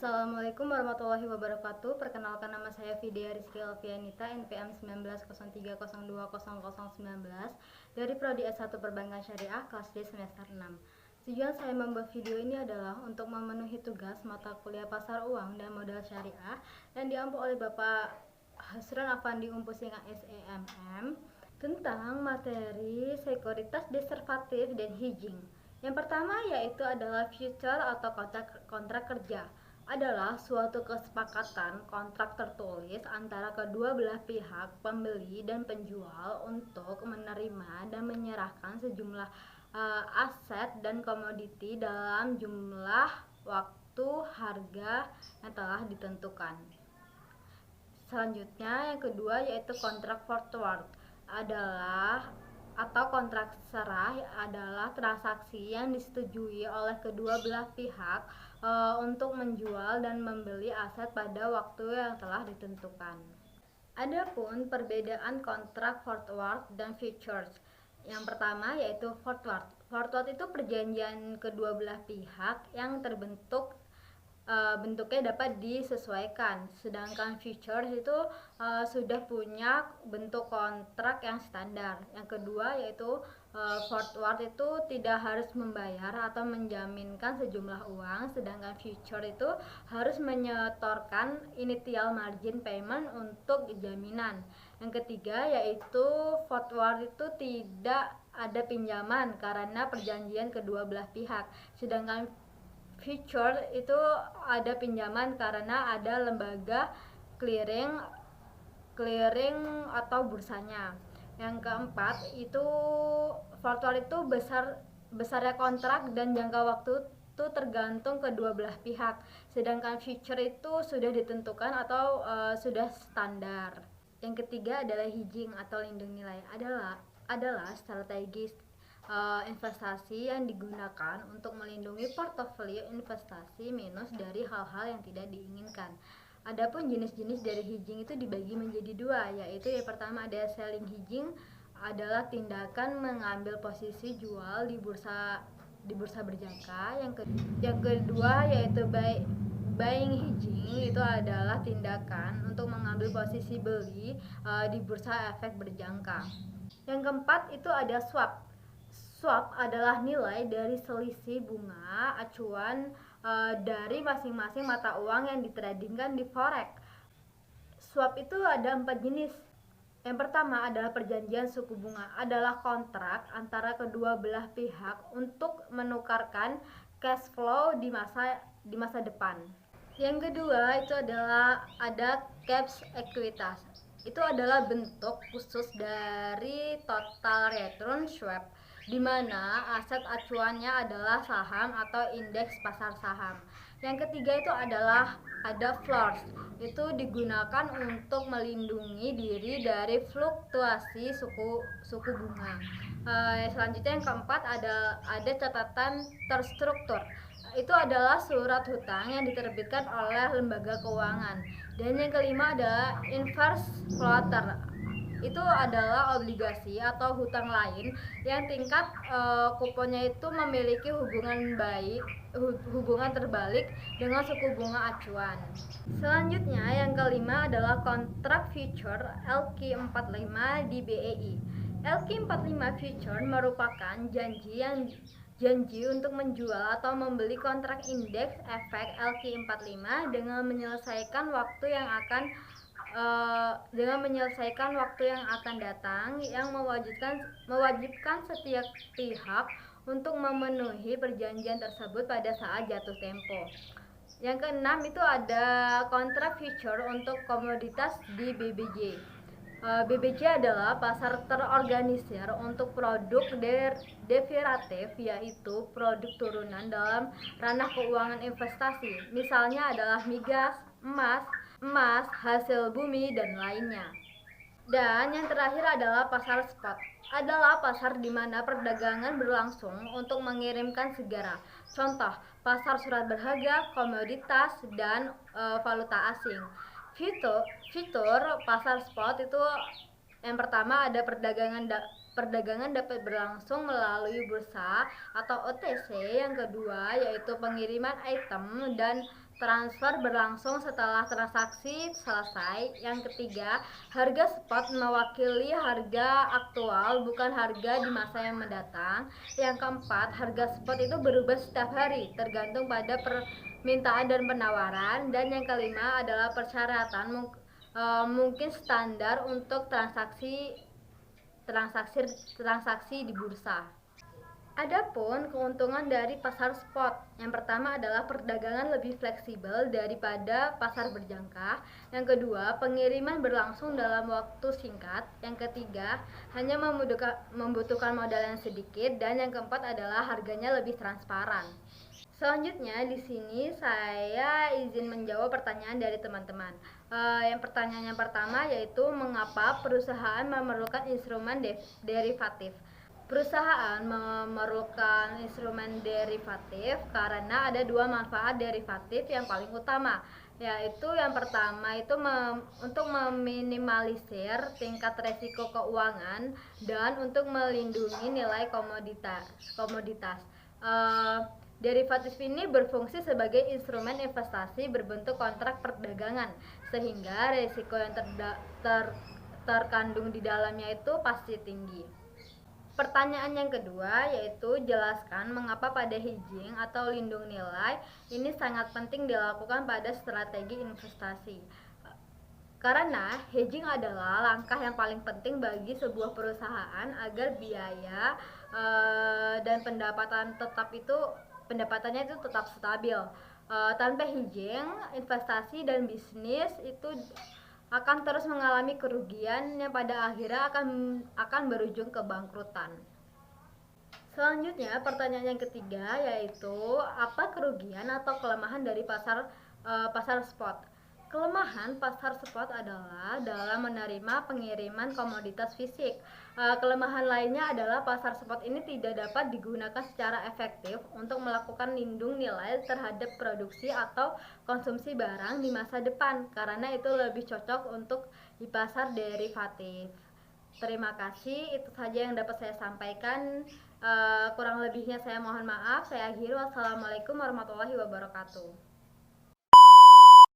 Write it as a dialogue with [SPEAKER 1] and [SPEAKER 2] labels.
[SPEAKER 1] Assalamualaikum warahmatullahi wabarakatuh. Perkenalkan, nama saya Vidya Rizky Alfianita, NPM 1903020019 dari Prodi S1 Perbankan Syariah kelas D semester 6. Tujuan saya membuat video ini adalah untuk memenuhi tugas mata kuliah pasar uang dan modal syariah yang diampu oleh Bapak Hasrun Afandi Umpusinga SEMM tentang materi sekuritas derivatif dan hedging. Yang pertama yaitu adalah future atau kontrak kerja, adalah suatu kesepakatan kontrak tertulis antara kedua belah pihak, pembeli dan penjual, untuk menerima dan menyerahkan sejumlah aset dan komoditi dalam jumlah, waktu, harga yang telah ditentukan. Selanjutnya yang kedua yaitu kontrak forward, atau kontrak serah, adalah transaksi yang disetujui oleh kedua belah pihak untuk menjual dan membeli aset pada waktu yang telah ditentukan. Adapun perbedaan kontrak forward dan futures. Yang pertama yaitu forward. Forward itu perjanjian kedua belah pihak yang bentuknya dapat disesuaikan, sedangkan futures itu sudah punya bentuk kontrak yang standar. Yang kedua yaitu forward itu tidak harus membayar atau menjaminkan sejumlah uang, sedangkan future itu harus menyetorkan initial margin payment untuk jaminan. Yang ketiga yaitu forward itu tidak ada pinjaman karena perjanjian kedua belah pihak, sedangkan future itu ada pinjaman karena ada lembaga clearing atau bursanya. Yang keempat itu forward itu besarnya kontrak dan jangka waktu itu tergantung kedua belah pihak, sedangkan future itu sudah ditentukan atau sudah standar. Yang ketiga adalah hedging atau lindung nilai, adalah strategi investasi yang digunakan untuk melindungi portofolio investasi minus dari hal-hal yang tidak diinginkan. Adapun jenis-jenis dari hedging itu dibagi menjadi dua, yaitu yang pertama ada selling hedging, adalah tindakan mengambil posisi jual di bursa berjangka. Yang kedua yaitu buying hedging, itu adalah tindakan untuk mengambil posisi beli di bursa efek berjangka. Yang keempat itu ada swap. Swap adalah nilai dari selisih bunga acuan dari masing-masing mata uang yang ditradingkan di forex. Swap itu ada 4 jenis. Yang pertama adalah perjanjian suku bunga, adalah kontrak antara kedua belah pihak untuk menukarkan cash flow di masa depan. Yang kedua itu adalah ada cash ekuitas. Itu adalah bentuk khusus dari total return swap, di mana aset acuannya adalah saham atau indeks pasar saham. Yang ketiga itu adalah ada floors, itu digunakan untuk melindungi diri dari fluktuasi suku bunga. Selanjutnya yang keempat ada catatan terstruktur, itu adalah surat hutang yang diterbitkan oleh lembaga keuangan. Dan yang kelima adalah inverse floater, itu adalah obligasi atau hutang lain yang tingkat kuponnya itu memiliki hubungan terbalik dengan suku bunga acuan. Selanjutnya yang kelima adalah kontrak future LQ45 di BEI. LQ45 future merupakan janji untuk menjual atau membeli kontrak indeks efek LQ45 dengan menyelesaikan waktu yang akan datang, yang mewajibkan setiap pihak untuk memenuhi perjanjian tersebut pada saat jatuh tempo. Yang keenam itu ada kontrak future untuk komoditas di BBJ. BBJ adalah pasar terorganisir untuk produk derivatif, yaitu produk turunan dalam ranah keuangan investasi. Misalnya adalah migas, emas, hasil bumi, dan lainnya. Dan yang terakhir adalah pasar spot, adalah pasar di mana perdagangan berlangsung untuk mengirimkan segera. Contoh, pasar surat berharga, komoditas, dan valuta asing. Fitur pasar spot itu yang pertama ada perdagangan dapat berlangsung melalui bursa atau OTC. Yang kedua yaitu pengiriman item dan transfer berlangsung setelah transaksi selesai. Yang ketiga, harga spot mewakili harga aktual bukan harga di masa yang mendatang. Yang keempat, harga spot itu berubah setiap hari tergantung pada permintaan dan penawaran. Dan yang kelima adalah persyaratan mungkin standar untuk transaksi di bursa. Adapun keuntungan dari pasar spot, yang pertama adalah perdagangan lebih fleksibel daripada pasar berjangka. Yang kedua, pengiriman berlangsung dalam waktu singkat. Yang ketiga, hanya membutuhkan modal yang sedikit. Dan yang keempat adalah harganya lebih transparan. Selanjutnya di sini saya izin menjawab pertanyaan dari teman-teman. Yang pertanyaan yang pertama yaitu mengapa perusahaan memerlukan instrumen derivatif? Perusahaan memerlukan instrumen derivatif karena ada dua manfaat derivatif yang paling utama, yaitu yang pertama itu untuk meminimalisir tingkat resiko keuangan dan untuk melindungi nilai komoditas. Derivatif ini berfungsi sebagai instrumen investasi berbentuk kontrak perdagangan, sehingga risiko yang terkandung di dalamnya itu pasti tinggi. Pertanyaan yang kedua yaitu jelaskan mengapa pada hedging atau lindung nilai ini sangat penting dilakukan pada strategi investasi. Karena hedging adalah langkah yang paling penting bagi sebuah perusahaan agar biaya dan pendapatannya itu tetap stabil. Tanpa hedging, investasi dan bisnis itu akan terus mengalami kerugian yang pada akhirnya akan berujung kebangkrutan. Selanjutnya, pertanyaan yang ketiga yaitu apa kerugian atau kelemahan dari pasar spot? Kelemahan pasar spot adalah dalam menerima pengiriman komoditas fisik. Kelemahan lainnya adalah pasar spot ini tidak dapat digunakan secara efektif untuk melakukan lindung nilai terhadap produksi atau konsumsi barang di masa depan, karena itu lebih cocok untuk di pasar derivatif. Terima kasih, itu saja yang dapat saya sampaikan. Kurang lebihnya saya mohon maaf. Saya akhiri. Wassalamualaikum warahmatullahi wabarakatuh.